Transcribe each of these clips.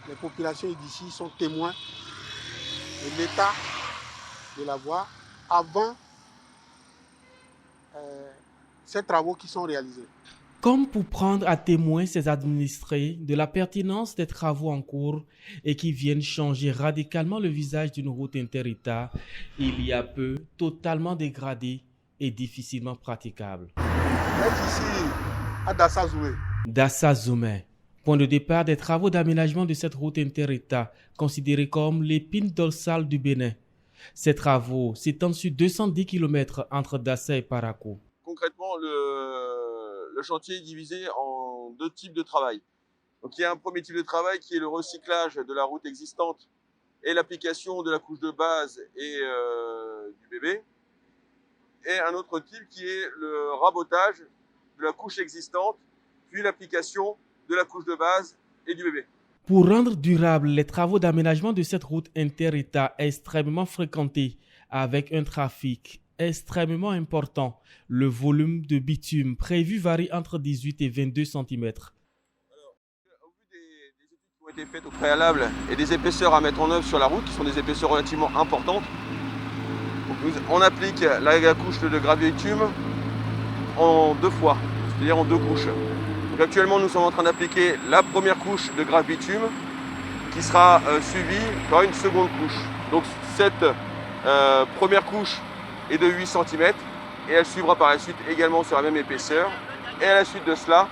les populations d'ici sont témoins de l'état de la voie avant ces travaux qui sont réalisés. Comme pour prendre à témoin ces administrés de la pertinence des travaux en cours et qui viennent changer radicalement le visage d'une route inter-État, il y a peu totalement dégradée et difficilement praticable. Ici, à Dassa-Zoumé. Dassa-Zoumé, point de départ des travaux d'aménagement de cette route inter-État, considérée comme l'épine dorsale du Bénin. Ces travaux s'étendent sur 210 km entre Dassa et Parakou. Concrètement, le chantier est divisé en deux types de travail. Donc il y a un premier type de travail qui est le recyclage de la route existante et l'application de la couche de base et du bébé. Et un autre type qui est le rabotage de la couche existante, puis l'application de la couche de base et du bébé. Pour rendre durables les travaux d'aménagement de cette route inter-État extrêmement fréquentée, avec un trafic extrêmement important, le volume de bitume prévu varie entre 18 et 22 cm. Au vu des études qui ont été faites au préalable et des épaisseurs à mettre en œuvre sur la route, qui sont des épaisseurs relativement importantes, on applique la couche de gravier bitume en deux fois, c'est-à-dire en deux couches. Donc actuellement, nous sommes en train d'appliquer la première couche de gravier bitume qui sera suivie par une seconde couche. Donc cette première couche est de 8 cm et elle suivra par la suite également sur la même épaisseur. Et à la suite de cela,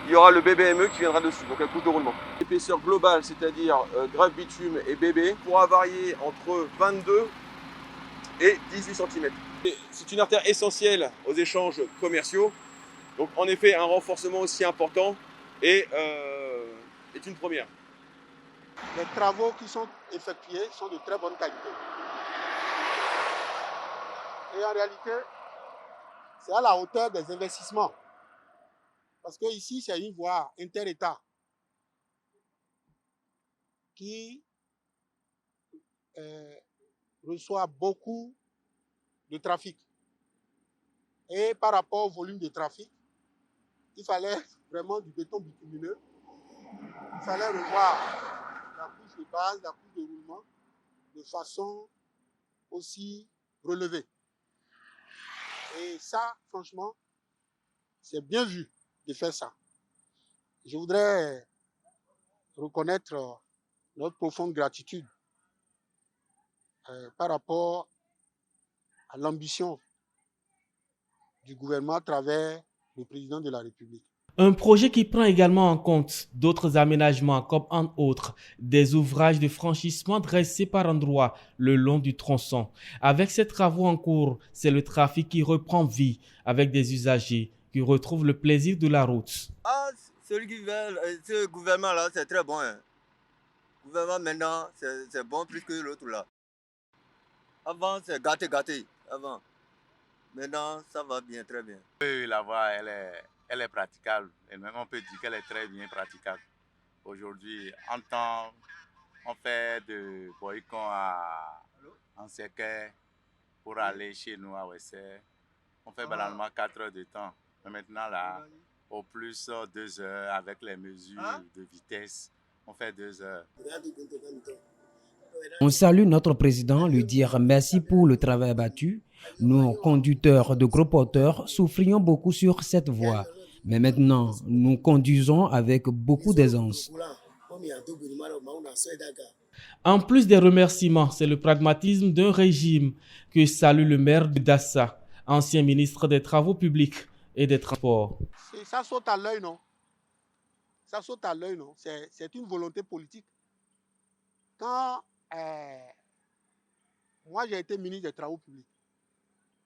il y aura le BBME qui viendra dessus, donc la couche de roulement. L'épaisseur globale, c'est-à-dire gravier bitume et bébé, pourra varier entre 22 et 18 cm. C'est une artère essentielle aux échanges commerciaux. Donc en effet, un renforcement aussi important est une première. Les travaux qui sont effectués sont de très bonne qualité. Et en réalité, c'est à la hauteur des investissements. Parce que ici, c'est une voie inter-État qui reçoit beaucoup de trafic. Et par rapport au volume de trafic, il fallait vraiment du béton bitumineux. Il fallait revoir la couche de base, la couche de roulement de façon aussi relevée. Et ça, franchement, c'est bien vu de faire ça. Je voudrais reconnaître notre profonde gratitude par rapport à l'ambition du gouvernement à travers le président de la République. Un projet qui prend également en compte d'autres aménagements comme entre autres des ouvrages de franchissement dressés par endroits le long du tronçon. Avec ces travaux en cours, c'est le trafic qui reprend vie avec des usagers qui retrouvent le plaisir de la route. Ah, ce gouvernement-là, c'est très bon. Hein. Le gouvernement maintenant, c'est bon plus que l'autre là. Avant, c'est gâté. Avant. Maintenant, ça va bien, très bien. Oui, la voie, elle est praticable. Et même on peut dire qu'elle est très bien praticable. Aujourd'hui, en temps, on fait de Boycon à Anseké pour aller chez nous à Wessé. On fait banalement 4 heures de temps. Mais maintenant, là, au plus 2 heures avec les mesures de vitesse, on fait 2 heures. On salue notre président, lui dire merci pour le travail abattu. Nous, conducteurs de gros porteurs, souffrions beaucoup sur cette voie. Mais maintenant, nous conduisons avec beaucoup d'aisance. En plus des remerciements, c'est le pragmatisme d'un régime que salue le maire de Dassa, ancien ministre des Travaux publics et des Transports. Ça saute à l'œil, non? Ça saute à l'œil, non? C'est une volonté politique. Quand moi j'ai été ministre des Travaux publics,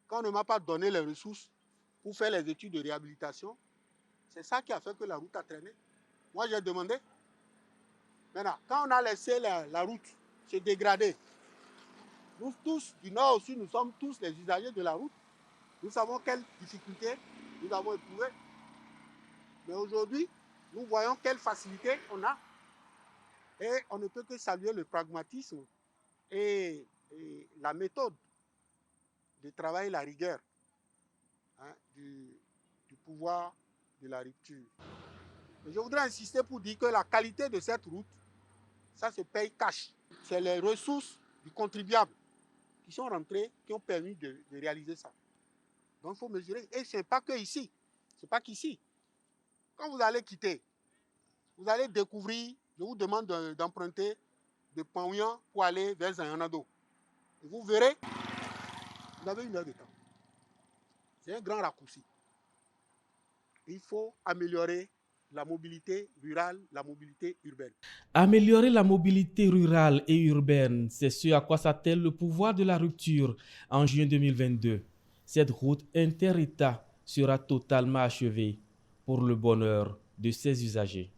quand on ne m'a pas donné les ressources pour faire les études de réhabilitation, c'est ça qui a fait que la route a traîné. Moi j'ai demandé. Maintenant, quand on a laissé la route se dégrader, nous tous, du nord au sud, nous sommes tous les usagers de la route. Nous savons quelles difficultés nous avons éprouvées. Mais aujourd'hui, nous voyons quelle facilité on a. Et on ne peut que saluer le pragmatisme et la méthode de travail, la rigueur du pouvoir de la rupture. Mais je voudrais insister pour dire que la qualité de cette route Ça se paye cash. C'est les ressources du contribuable qui sont rentrées, qui ont permis de réaliser ça. Donc il faut mesurer. Et ce n'est pas que ici. Ce n'est pas qu'ici. Quand vous allez quitter, vous allez découvrir, je vous demande d'emprunter de Paouyan pour aller vers Zayanado. Et vous verrez, vous avez 1 heure de temps. C'est un grand raccourci. Il faut améliorer la mobilité rurale, la mobilité urbaine. Améliorer la mobilité rurale et urbaine, c'est ce à quoi s'attelle le pouvoir de la rupture en juin 2022. Cette route inter-État sera totalement achevée pour le bonheur de ses usagers.